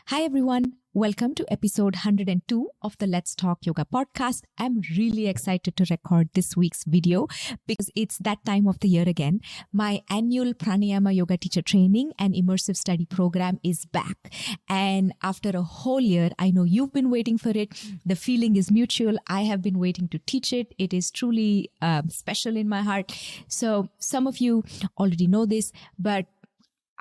Hi, everyone. Welcome to episode 102 of the Let's Talk Yoga podcast. I'm really excited to record this week's video because it's that time of the year again. My annual Pranayama yoga teacher training and immersive study program is back. And after a whole year, I know you've been waiting for it. The feeling is mutual. I have been waiting to teach it. It is truly special in my heart. So some of you already know this, but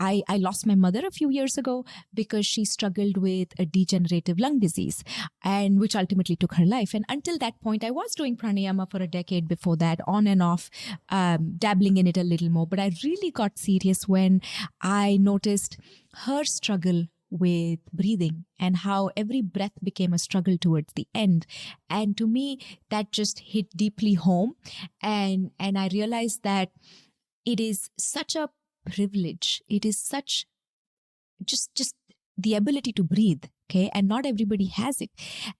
I lost my mother a few years ago because she struggled with a degenerative lung disease, and which ultimately took her life. And until that point, I was doing pranayama for a decade before that, on and off, dabbling in it a little more. But I really got serious when I noticed her struggle with breathing and how every breath became a struggle towards the end. And to me, that just hit deeply home. And I realized that it is such a privilege. It is such just the ability to breathe, okay? And not everybody has it.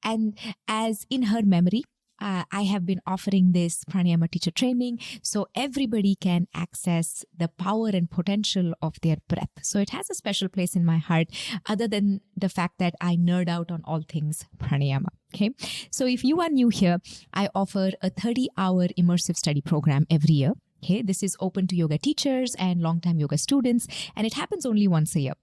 And as in her memory, I have been offering this pranayama teacher training so everybody can access the power and potential of their breath. So it has a special place in my heart, other than the fact that I nerd out on all things pranayama. Okay. So if you are new here, I offer a 30-hour immersive study program every year. Okay, this is open to yoga teachers and long-time yoga students, and it happens only once a year.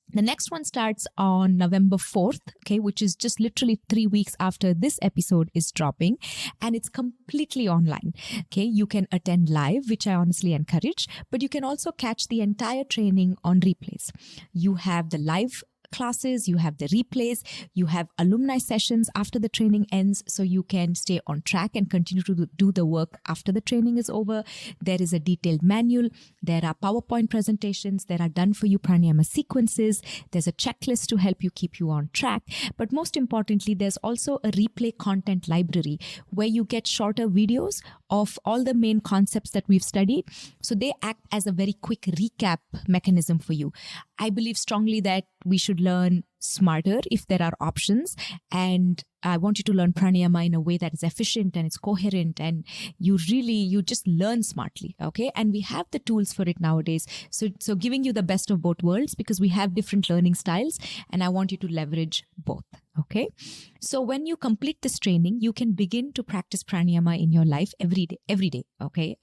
The next one starts on November 4th, okay, which is just literally 3 weeks after this episode is dropping, and it's completely online. Okay, you can attend live, which I honestly encourage, but you can also catch the entire training on replays. You have the live classes, you have the replays, you have alumni sessions after the training ends, so you can stay on track and continue to do the work after the training is over. There is a detailed manual, there are PowerPoint presentations, there are done for you pranayama sequences, there's a checklist to help you keep you on track, but most importantly, there's also a replay content library where you get shorter videos of all the main concepts that we've studied, so they act as a very quick recap mechanism for you. I believe strongly that we should learn smarter if there are options, and I want you to learn pranayama in a way that is efficient and it's coherent, and you just learn smartly, okay? And we have the tools for it nowadays, so giving you the best of both worlds, because we have different learning styles and I want you to leverage both. Okay, so when you complete this training, you can begin to practice pranayama in your life every day, okay,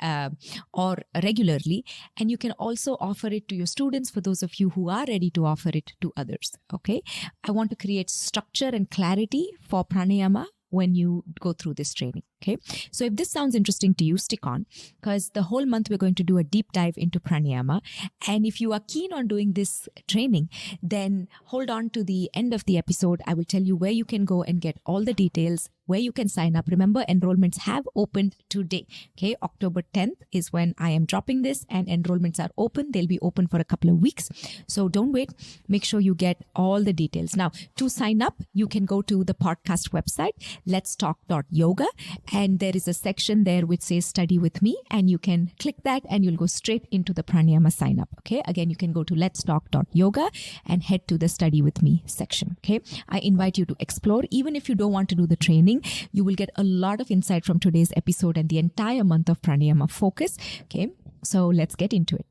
or regularly. And you can also offer it to your students, for those of you who are ready to offer it to others, okay. I want to create structure and clarity for pranayama when you go through this training. Okay, so if this sounds interesting to you, stick on, because the whole month we're going to do a deep dive into pranayama. And if you are keen on doing this training, then hold on to the end of the episode. I will tell you where you can go and get all the details, where you can sign up. Remember, enrollments have opened today. Okay, October 10th is when I am dropping this, and enrollments are open. They'll be open for a couple of weeks. So don't wait. Make sure you get all the details. Now, to sign up, you can go to the podcast website, letstalk.yoga. And there is a section there which says study with me, and you can click that and you'll go straight into the pranayama sign up. Okay. Again, you can go to letstalk.yoga and head to the study with me section. Okay. I invite you to explore. Even if you don't want to do the training, you will get a lot of insight from today's episode and the entire month of pranayama focus. Okay. So let's get into it.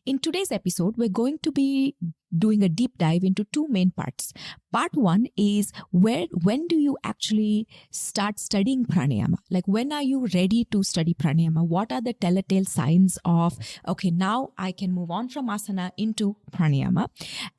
In today's episode, we're going to be doing a deep dive into two main parts. Part one is when do you actually start studying pranayama? Like, when are you ready to study pranayama? What are the telltale signs of, okay, now I can move on from asana into pranayama?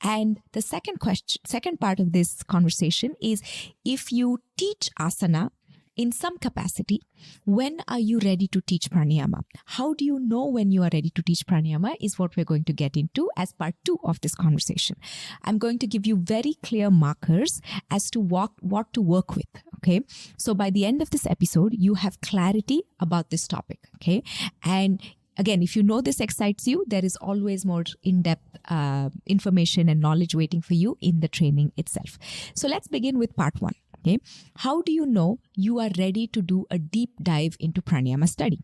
And the second part of this conversation is, if you teach asana in some capacity, when are you ready to teach pranayama? How do you know when you are ready to teach pranayama is what we're going to get into as part two of this conversation. I'm going to give you very clear markers as to what to work with. Okay. So by the end of this episode, you have clarity about this topic. Okay. And again, if you know this excites you, there is always more in-depth information and knowledge waiting for you in the training itself. So let's begin with part one. Okay. How do you know you are ready to do a deep dive into pranayama study?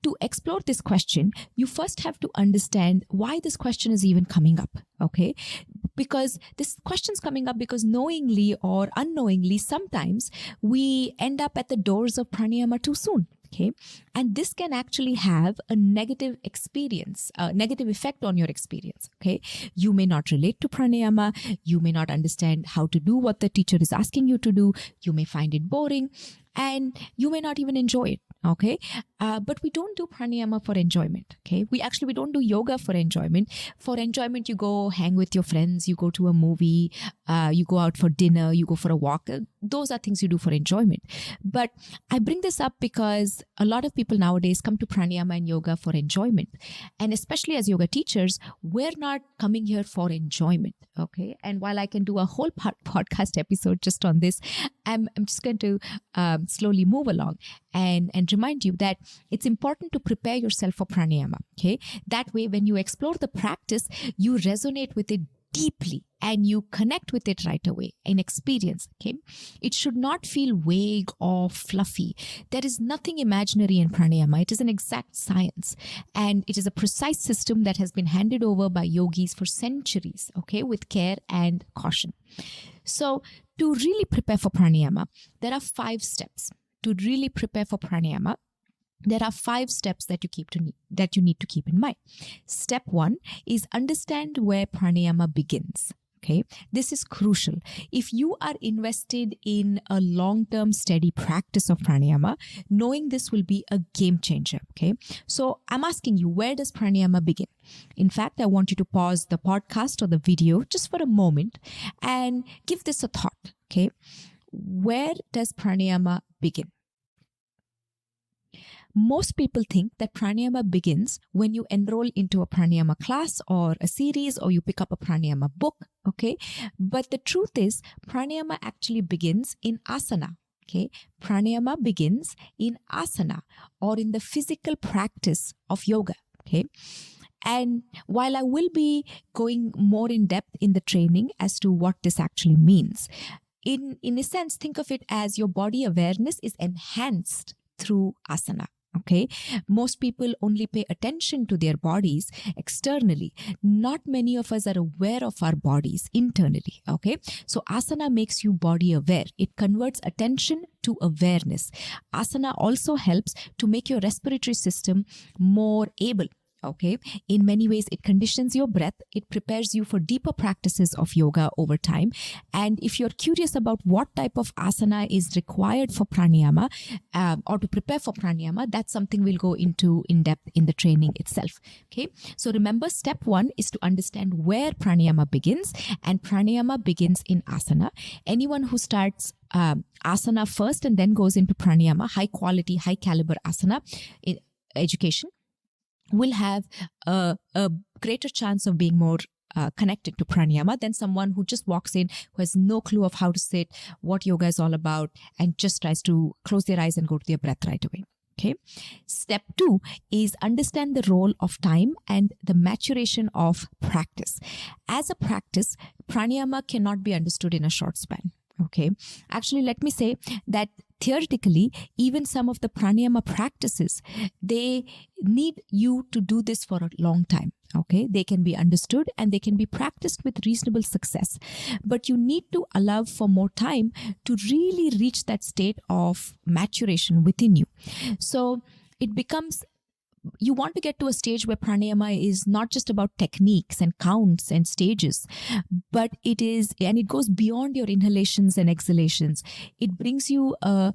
To explore this question, you first have to understand why this question is even coming up. Okay. Because this question's coming up because knowingly or unknowingly, sometimes we end up at the doors of pranayama too soon. Okay, and this can actually have a negative experience, a negative effect on your experience. Okay, you may not relate to pranayama, you may not understand how to do what the teacher is asking you to do, you may find it boring, and you may not even enjoy it. Okay, but we don't do pranayama for enjoyment. Okay, we don't do yoga for enjoyment. For enjoyment, you go hang with your friends, you go to a movie, you go out for dinner, you go for a walk. Those are things you do for enjoyment. But I bring this up because a lot of people nowadays come to pranayama and yoga for enjoyment, and especially as yoga teachers, we're not coming here for enjoyment. Okay, and while I can do a whole podcast episode just on this, I'm just going to slowly move along and remind you that it's important to prepare yourself for pranayama. Okay, that way when you explore the practice, you resonate with it deeply and you connect with it right away in experience. Okay, it should not feel vague or fluffy. There is nothing imaginary in pranayama. It is an exact science, and it is a precise system that has been handed over by yogis for centuries, okay, with care and caution. So to really prepare for pranayama, there are 5 steps. To really prepare for pranayama, there are 5 steps that you need to keep in mind. Step 1 is understand where pranayama begins. Okay, this is crucial. If you are invested in a long-term steady practice of pranayama, knowing this will be a game changer. Okay, so I'm asking you, where does pranayama begin? In fact, I want you to pause the podcast or the video just for a moment and give this a thought. Okay, where does pranayama begin? Most people think that pranayama begins when you enroll into a pranayama class or a series, or you pick up a pranayama book, okay? But the truth is, pranayama actually begins in asana, okay? Pranayama begins in asana, or in the physical practice of yoga, okay? And while I will be going more in depth in the training as to what this actually means, in a sense, think of it as your body awareness is enhanced through asana. Okay, most people only pay attention to their bodies externally. Not many of us are aware of our bodies internally. Okay, so asana makes you body aware. It converts attention to awareness. Asana also helps to make your respiratory system more able. Okay, in many ways, it conditions your breath. It prepares you for deeper practices of yoga over time. And if you're curious about what type of asana is required for pranayama or to prepare for pranayama, that's something we'll go into in depth in the training itself. Okay, so remember, step 1 is to understand where pranayama begins, and pranayama begins in asana. Anyone who starts asana first and then goes into pranayama, high quality, high caliber asana in education, will have a greater chance of being more connected to pranayama than someone who just walks in, who has no clue of how to sit, what yoga is all about, and just tries to close their eyes and go to their breath right away. Okay. Step 2 is understand the role of time and the maturation of practice. As a practice, pranayama cannot be understood in a short span. Okay. Actually, let me say that theoretically, even some of the pranayama practices, they need you to do this for a long time. Okay, they can be understood and they can be practiced with reasonable success, but you need to allow for more time to really reach that state of maturation within you. So it becomes, you want to get to a stage where pranayama is not just about techniques and counts and stages, but it is, and it goes beyond your inhalations and exhalations. It brings you a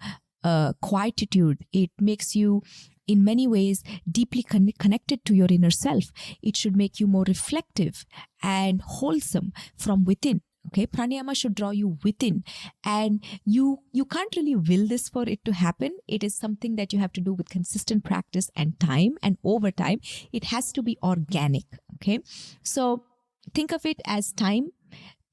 quietude. It makes you, in many ways, deeply connected to your inner self. It should make you more reflective and wholesome from within. Okay, pranayama should draw you within, and you can't really will this for it to happen. It is something that you have to do with consistent practice and time, and over time, it has to be organic. Okay, so think of it as time,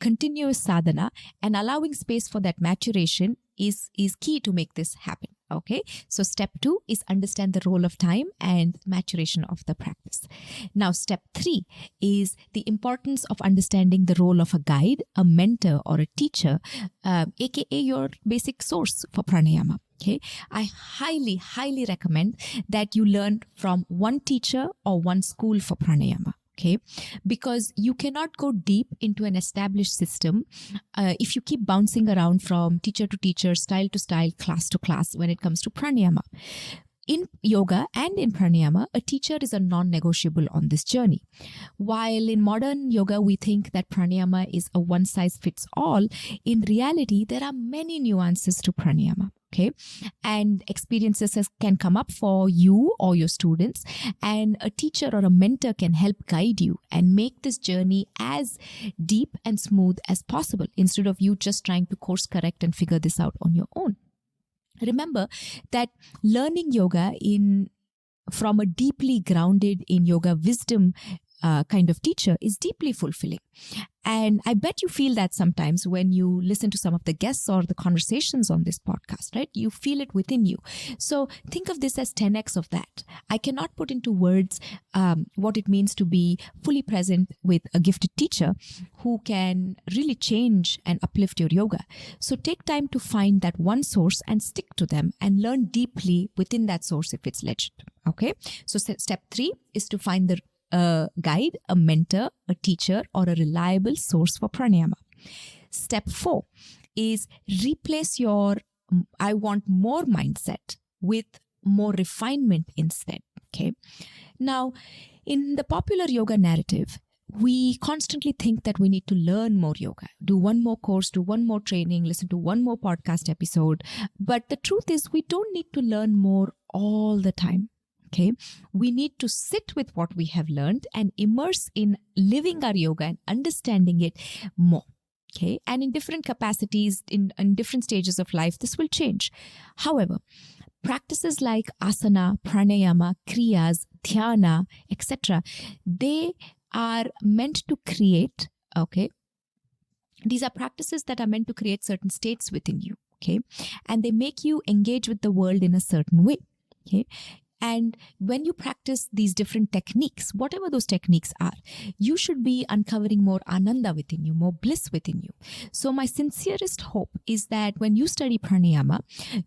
continuous sadhana, and allowing space for that maturation is key to make this happen. Okay, so step 2 is understand the role of time and maturation of the practice. Now, step 3 is the importance of understanding the role of a guide, a mentor, or a teacher, aka your basic source for pranayama. Okay, I highly, highly recommend that you learn from one teacher or one school for pranayama. Okay, because you cannot go deep into an established system if you keep bouncing around from teacher to teacher, style to style, class to class when it comes to pranayama. In yoga and in pranayama, a teacher is a non-negotiable on this journey. While in modern yoga, we think that pranayama is a one-size-fits-all, in reality, there are many nuances to pranayama. Okay, and experiences can come up for you or your students, and a teacher or a mentor can help guide you and make this journey as deep and smooth as possible instead of you just trying to course correct and figure this out on your own. Remember that learning yoga from a deeply grounded in yoga wisdom kind of teacher is deeply fulfilling. And I bet you feel that sometimes when you listen to some of the guests or the conversations on this podcast, right? You feel it within you. So think of this as 10x of that. I cannot put into words what it means to be fully present with a gifted teacher who can really change and uplift your yoga. So take time to find that one source and stick to them and learn deeply within that source if it's legit. Okay. So step 3 is to find the guide, a mentor, a teacher, or a reliable source for pranayama. Step 4 is replace your I want more mindset with more refinement instead. Okay. Now, in the popular yoga narrative, we constantly think that we need to learn more yoga, do one more course, do one more training, listen to one more podcast episode. But the truth is, we don't need to learn more all the time. Okay, we need to sit with what we have learned and immerse in living our yoga and understanding it more. Okay, and in different capacities, in different stages of life, this will change. However, practices like asana, pranayama, kriyas, dhyana, etc., they are meant to create, okay, these are practices that are meant to create certain states within you, okay, and they make you engage with the world in a certain way, okay. And when you practice these different techniques, whatever those techniques are, you should be uncovering more ananda within you, more bliss within you. So my sincerest hope is that when you study pranayama,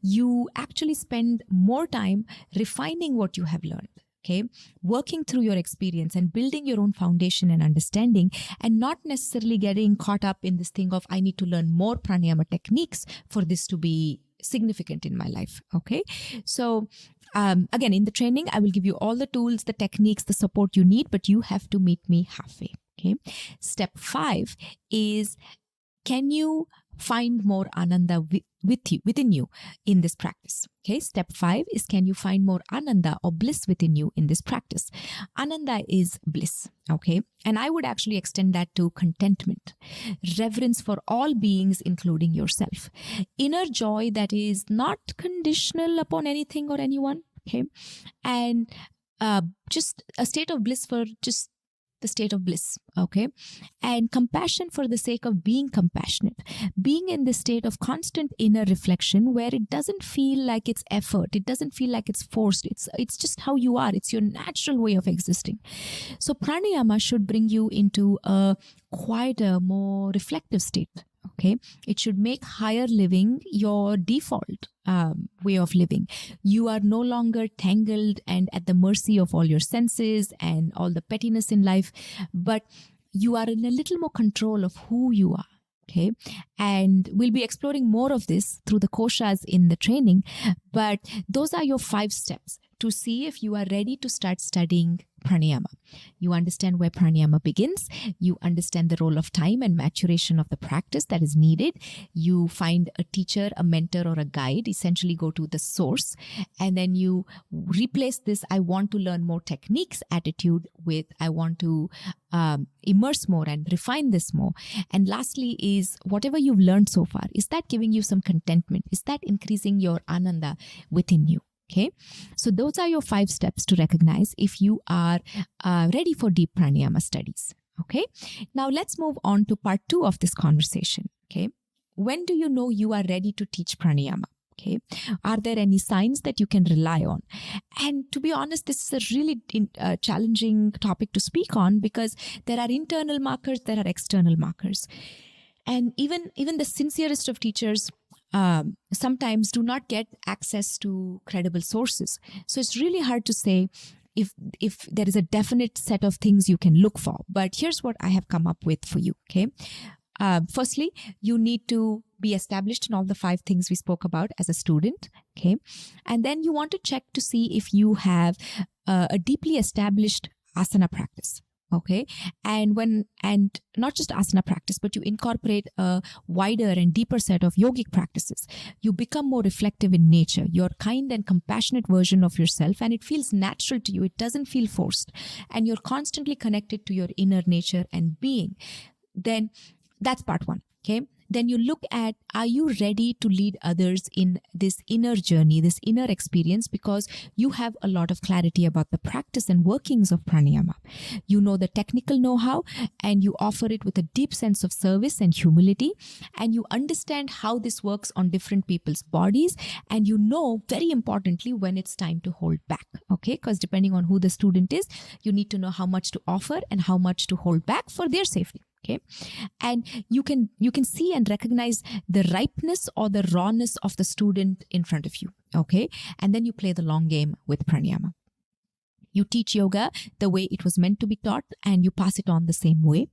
you actually spend more time refining what you have learned. Okay, working through your experience and building your own foundation and understanding, and not necessarily getting caught up in this thing of I need to learn more pranayama techniques for this to be significant in my life. Okay, so again, in the training, I will give you all the tools, the techniques, the support you need, but you have to meet me halfway. Okay. Step 5 is, can you find more ananda within you in this practice? Okay. Step 5 is, can you find more ananda or bliss within you in this practice? Ananda is bliss. Okay. And I would actually extend that to contentment, reverence for all beings, including yourself, inner joy that is not conditional upon anything or anyone. Okay. And just a state of bliss for just the state of bliss. Okay. And compassion for the sake of being compassionate, being in the state of constant inner reflection where it doesn't feel like it's effort. It doesn't feel like it's forced. It's just how you are. It's your natural way of existing. So pranayama should bring you into a quieter, more reflective state. Okay. It should make higher living your default way of living. You are no longer tangled and at the mercy of all your senses and all the pettiness in life, but you are in a little more control of who you are. Okay. And we'll be exploring more of this through the koshas in the training, but those are your 5 steps to see if you are ready to start studying pranayama. You understand where pranayama begins. You understand the role of time and maturation of the practice that is needed. You find a teacher, a mentor, or a guide. Essentially go to the source. And then you replace this I want to learn more techniques attitude with I want to immerse more and refine this more. And lastly is whatever you've learned so far, is that giving you some contentment? Is that increasing your ananda within you? Okay, so those are your 5 steps to recognize if you are ready for deep pranayama studies. Okay, now let's move on to part 2 of this conversation. Okay, when do you know you are ready to teach pranayama? Okay, are there any signs that you can rely on? And to be honest, this is a really challenging topic to speak on because there are internal markers, there are external markers. And even the sincerest of teachers sometimes do not get access to credible sources. So it's really hard to say if there is a definite set of things you can look for. But here's what I have come up with for you. Okay. firstly, you need to be established in all the 5 things we spoke about as a student. Okay. And then you want to check to see if you have a deeply established asana practice. Okay. And not just asana practice, but you incorporate a wider and deeper set of yogic practices. You become more reflective in nature. You're a kind and compassionate version of yourself, and it feels natural to you. It doesn't feel forced. And you're constantly connected to your inner nature and being. Then that's part 1. Okay. Then you look at, are you ready to lead others in this inner journey, this inner experience, because you have a lot of clarity about the practice and workings of pranayama. You know the technical know-how, and you offer it with a deep sense of service and humility, and you understand how this works on different people's bodies, and you know, very importantly, when it's time to hold back. Okay, because depending on who the student is, you need to know how much to offer and how much to hold back for their safety. Okay. And you can see and recognize the ripeness or the rawness of the student in front of you. Okay. And then you play the long game with pranayama. You teach yoga the way it was meant to be taught, and you pass it on the same way.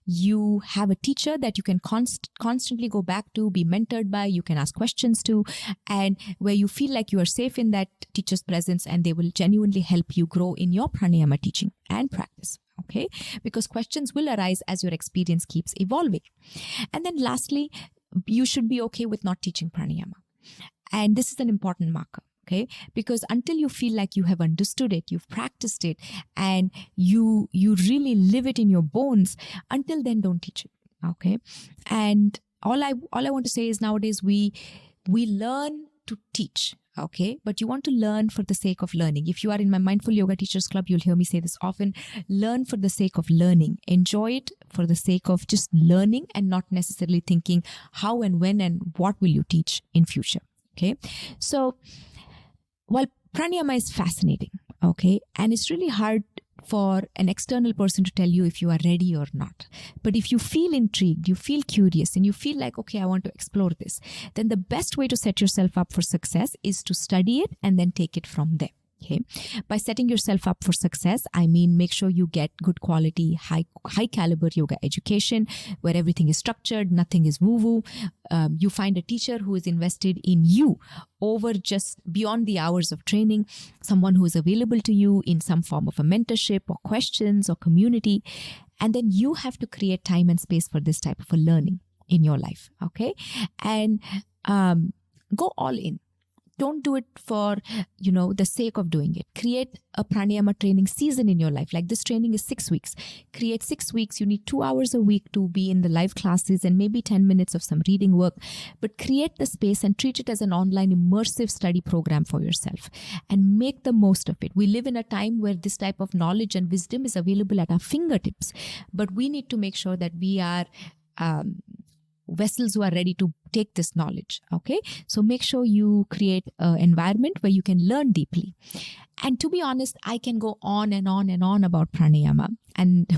You have a teacher that you can constantly go back to, be mentored by, you can ask questions to, and where you feel like you are safe in that teacher's presence, and they will genuinely help you grow in your pranayama teaching and practice. Okay, because questions will arise as your experience keeps evolving. And then lastly, you should be okay with not teaching pranayama. And this is an important marker. Okay, because until you feel like you have understood it, you've practiced it, and you really live it in your bones, until then, don't teach it. Okay, and all I want to say is, nowadays we learn to teach. Okay, but you want to learn for the sake of learning. If you are in my Mindful Yoga Teachers Club, you'll hear me say this often. Learn for the sake of learning. Enjoy it for the sake of just learning, and not necessarily thinking how and when and what will you teach in future. Okay, so while pranayama is fascinating, okay, and it's really hard for an external person to tell you if you are ready or not. But if you feel intrigued, you feel curious, and you feel like, okay, I want to explore this, then the best way to set yourself up for success is to study it and then take it from there. Okay. By setting yourself up for success, I mean, make sure you get good quality, high caliber yoga education where everything is structured, nothing is woo-woo. You find a teacher who is invested in you over just beyond the hours of training, someone who is available to you in some form of a mentorship or questions or community. And then you have to create time and space for this type of a learning in your life. Okay. And go all in. Don't do it for, the sake of doing it. Create a pranayama training season in your life. Like this training is 6 weeks. Create 6 weeks. You need 2 hours a week to be in the live classes and maybe 10 minutes of some reading work. But create the space and treat it as an online immersive study program for yourself and make the most of it. We live in a time where this type of knowledge and wisdom is available at our fingertips. But we need to make sure that we are vessels who are ready to take this knowledge. Okay, so make sure you create an environment where you can learn deeply. And to be honest, I can go on and on and on about pranayama,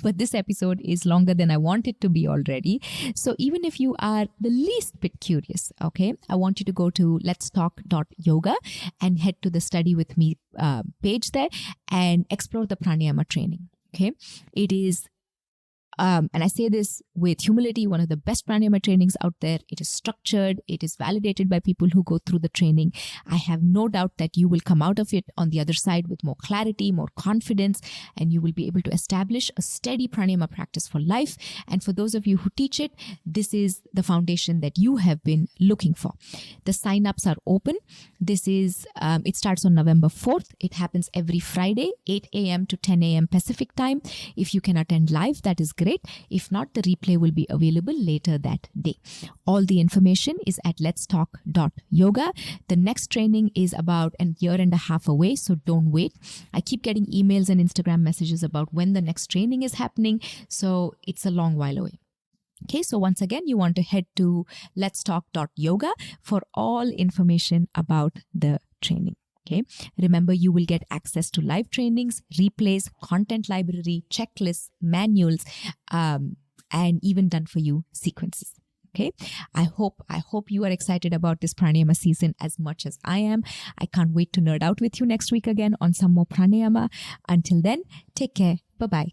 but this episode is longer than I want it to be already. So even if you are the least bit curious, okay, I want you to go to letstalk.yoga and head to the study with me page there and explore the pranayama training. Okay, it is and I say this with humility, one of the best pranayama trainings out there. It is structured. It is validated by people who go through the training. I have no doubt that you will come out of it on the other side with more clarity, more confidence, and you will be able to establish a steady pranayama practice for life. And for those of you who teach it, this is the foundation that you have been looking for. The sign-ups are open. This is, it starts on November 4th. It happens every Friday, 8 a.m. to 10 a.m. Pacific time. If you can attend live, that is great. If not, the replay will be available later that day. All the information is at letstalk.yoga. The next training is about a year and a half away, so don't wait. I keep getting emails and Instagram messages about when the next training is happening, so it's a long while away. Okay, so once again, you want to head to letstalk.yoga for all information about the training. Okay. Remember, you will get access to live trainings, replays, content library, checklists, manuals, and even done for you sequences. Okay. I hope you are excited about this pranayama season as much as I am. I can't wait to nerd out with you next week again on some more pranayama. Until then, take care. Bye-bye.